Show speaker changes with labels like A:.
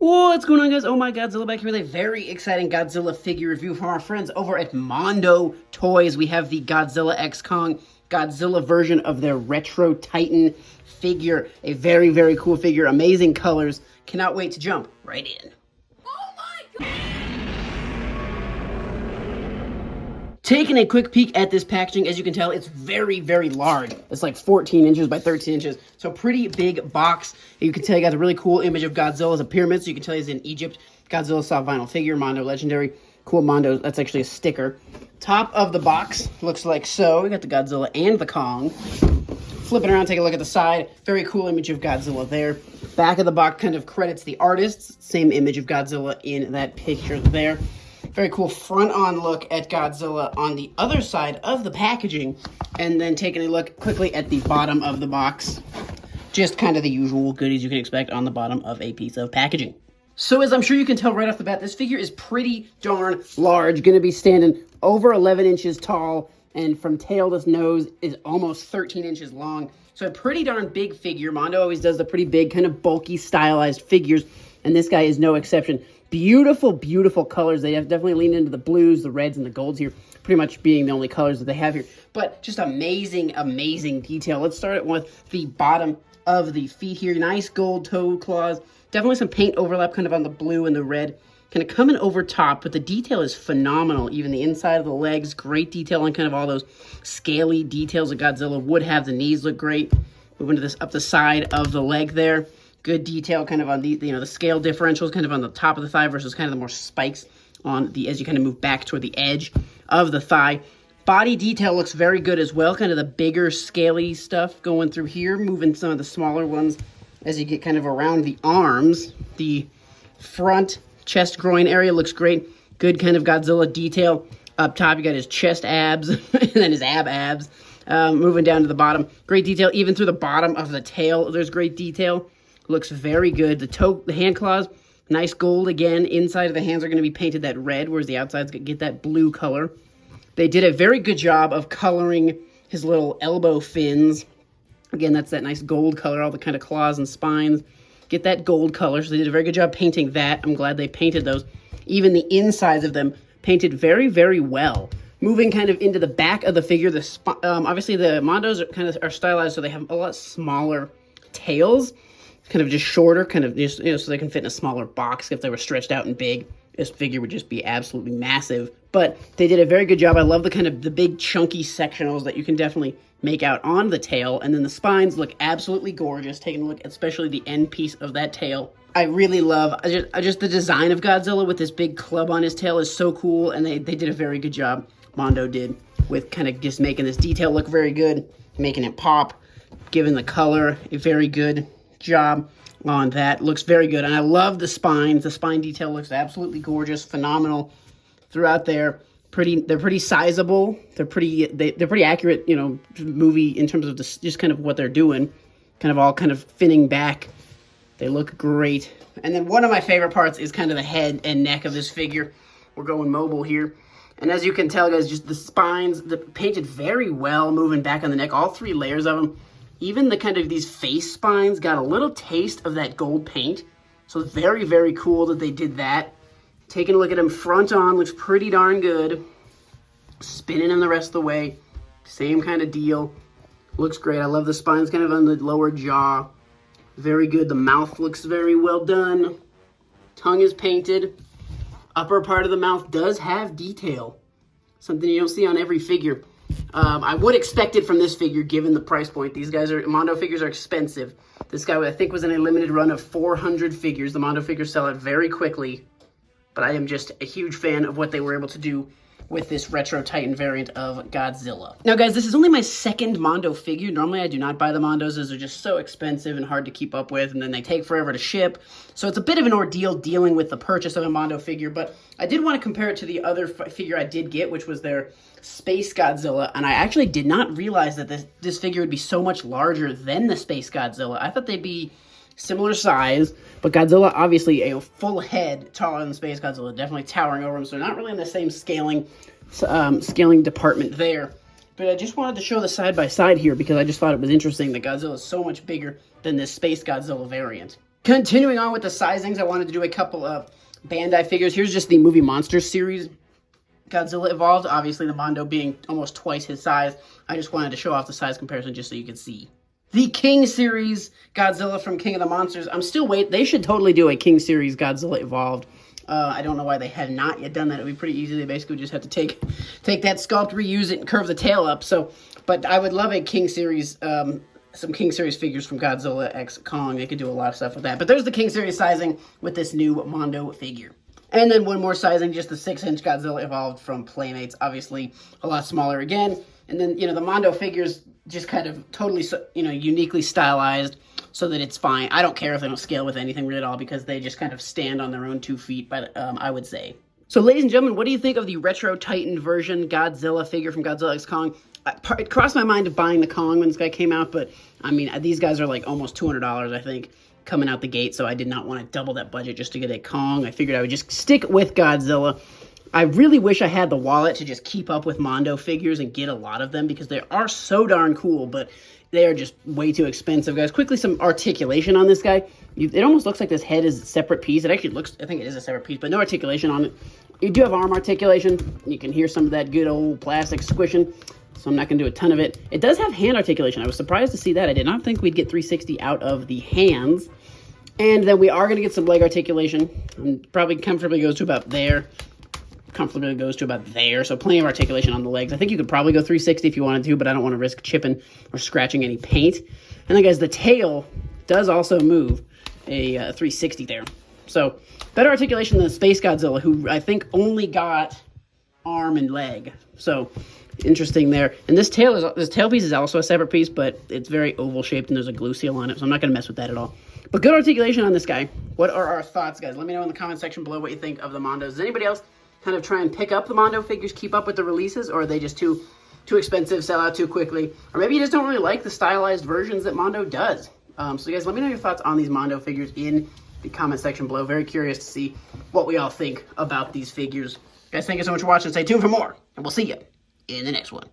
A: What's going on, guys? Oh my Godzilla back here with a very exciting Godzilla figure review from our friends over at Mondo Toys. We have the Godzilla X Kong Godzilla version of their Retro Titan figure. A very, very cool figure. Amazing colors. Cannot wait to jump right in.
B: Oh my god!
A: Taking a quick peek at this packaging, as you can tell, it's very, very large. It's like 14 inches by 13 inches. So pretty big box. You can tell you got a really cool image of Godzilla as a pyramid. So you can tell he's in Egypt. Godzilla soft vinyl figure, Mondo Legendary. Cool Mondo, that's actually a sticker. Top of the box looks like so. We got the Godzilla and the Kong. Flipping around, take a look at the side. Very cool image of Godzilla there. Back of the box kind of credits the artists. Same image of Godzilla in that picture there. Very cool front-on look at Godzilla on the other side of the packaging. And then taking a look quickly at the bottom of the box. Just kind of the usual goodies you can expect on the bottom of a piece of packaging. So as I'm sure you can tell right off the bat, this figure is pretty darn large. Going to be standing over 11 inches tall. And from tail to nose is almost 13 inches long. So a pretty darn big figure. Mondo always does the pretty big, kind of bulky, stylized figures. And this guy is no exception. Beautiful, beautiful colors. They have definitely leaned into the blues, the reds, and the golds here. Pretty much being the only colors that they have here. But just amazing, amazing detail. Let's start with the bottom of the feet here. Nice gold toe claws. Definitely some paint overlap kind of on the blue and the red. Kind of coming over top, but the detail is phenomenal. Even the inside of the legs, great detail on kind of all those scaly details that Godzilla would have. The knees look great. Moving to this up the side of the leg there. Good detail kind of on the, the scale differentials kind of on the top of the thigh versus kind of the more spikes on the, as you kind of move back toward the edge of the thigh. Body detail looks very good as well. Kind of the bigger scaly stuff going through here. Moving some of the smaller ones as you get kind of around the arms. The front chest groin area looks great. Good kind of Godzilla detail. Up top, you got his chest abs and then his abs. Moving down to the bottom. Great detail. Even through the bottom of the tail, there's great detail. Looks very good. The hand claws, nice gold again. Inside of the hands are going to be painted that red, whereas the outside's going to get that blue color. They did a very good job of coloring his little elbow fins. Again, that's that nice gold color, all the kind of claws and spines. Get that gold color, so they did a very good job painting that. I'm glad they painted those. Even the insides of them painted very, very well. Moving kind of into the back of the figure, obviously the Mondos are stylized, so they have a lot smaller tails. Kind of just shorter, kind of just, so they can fit in a smaller box. If they were stretched out and big, this figure would just be absolutely massive. But they did a very good job. I love the kind of the big chunky sectionals that you can definitely make out on the tail. And then the spines look absolutely gorgeous. Taking a look, especially the end piece of that tail. I really love just the design of Godzilla with this big club on his tail is so cool. And they did a very good job, Mondo did, with kind of just making this detail look very good, making it pop, giving the color a very good job on that. Looks very good, and I love the spines. The spine detail looks absolutely gorgeous, phenomenal throughout there. They're pretty sizable. They're pretty accurate, movie in terms of just kind of what they're doing. Kind of all kind of finning back. They look great. And then one of my favorite parts is kind of the head and neck of this figure. We're going mobile here. And as you can tell, guys, just the spines, painted very well, moving back on the neck, all three layers of them. Even the kind of these face spines got a little taste of that gold paint. So very, very cool that they did that. Taking a look at him front on, looks pretty darn good. Spinning him the rest of the way. Same kind of deal. Looks great. I love the spines kind of on the lower jaw. Very good. The mouth looks very well done. Tongue is painted. Upper part of the mouth does have detail. Something you don't see on every figure. I would expect it from this figure, given the price point. Mondo figures are expensive. This guy, I think, was in a limited run of 400 figures. The Mondo figures sell it very quickly. But I am just a huge fan of what they were able to do with this Retro Titan variant of Godzilla. Now, guys, this is only my second Mondo figure. Normally, I do not buy the Mondos as they're just so expensive and hard to keep up with, and then they take forever to ship. So it's a bit of an ordeal dealing with the purchase of a Mondo figure, but I did want to compare it to the other figure I did get, which was their Space Godzilla, and I actually did not realize that this figure would be so much larger than the Space Godzilla. I thought they'd be similar size, but Godzilla, obviously a full head taller than Space Godzilla, definitely towering over him, so not really in the same scaling department there. But I just wanted to show the side-by-side here because I just thought it was interesting that Godzilla is so much bigger than this Space Godzilla variant. Continuing on with the sizings, I wanted to do a couple of Bandai figures. Here's just the movie Monsters series. Godzilla Evolved, obviously the Mondo being almost twice his size. I just wanted to show off the size comparison just so you could see. The King series Godzilla from King of the Monsters. I'm still waiting. They should totally do a King series Godzilla Evolved. I don't know why they have not yet done that. It would be pretty easy. They basically just have to take that sculpt, reuse it, and curve the tail up. So, but I would love a King series, some King series figures from Godzilla x Kong. They could do a lot of stuff with that. But there's the King series sizing with this new Mondo figure. And then one more sizing, just the 6-inch Godzilla Evolved from Playmates. Obviously, a lot smaller again. And then, the Mondo figures just kind of totally, uniquely stylized so that it's fine. I don't care if they don't scale with anything really at all because they just kind of stand on their own 2 feet, but I would say. So, ladies and gentlemen, what do you think of the Retro Titan version Godzilla figure from Godzilla x Kong? It crossed my mind of buying the Kong when this guy came out, but, I mean, these guys are like almost $200, I think, coming out the gate, so I did not want to double that budget just to get a Kong. I figured I would just stick with Godzilla. I really wish I had the wallet to just keep up with Mondo figures and get a lot of them because they are so darn cool, but they are just way too expensive, guys. Quickly, some articulation on this guy. It almost looks like this head is a separate piece. It actually looks, I think it is a separate piece, but no articulation on it. You do have arm articulation. You can hear some of that good old plastic squishing, so I'm not going to do a ton of it. It does have hand articulation. I was surprised to see that. I did not think we'd get 360 out of the hands. And then we are going to get some leg articulation. And probably comfortably goes to about there. Comfortably goes to about there. So plenty of articulation on the legs. I think you could probably go 360 if you wanted to, but I don't want to risk chipping or scratching any paint. And then, guys, the tail does also move a 360 there. So better articulation than the Space Godzilla, who I think only got arm and leg. So interesting there. And this tailpiece is also a separate piece, but it's very oval shaped and there's a glue seal on it, so I'm not going to mess with that at all. But good articulation on this guy. What are our thoughts, guys? Let me know in the comment section below what you think of the Mondos. Does anybody else kind of try and pick up the Mondo figures, keep up with the releases, or are they just too expensive, sell out too quickly? Or maybe you just don't really like the stylized versions that Mondo does. So guys, let me know your thoughts on these Mondo figures in the comment section below. Very curious to see what we all think about these figures. Guys, thank you so much for watching. Stay tuned for more, and we'll see you in the next one.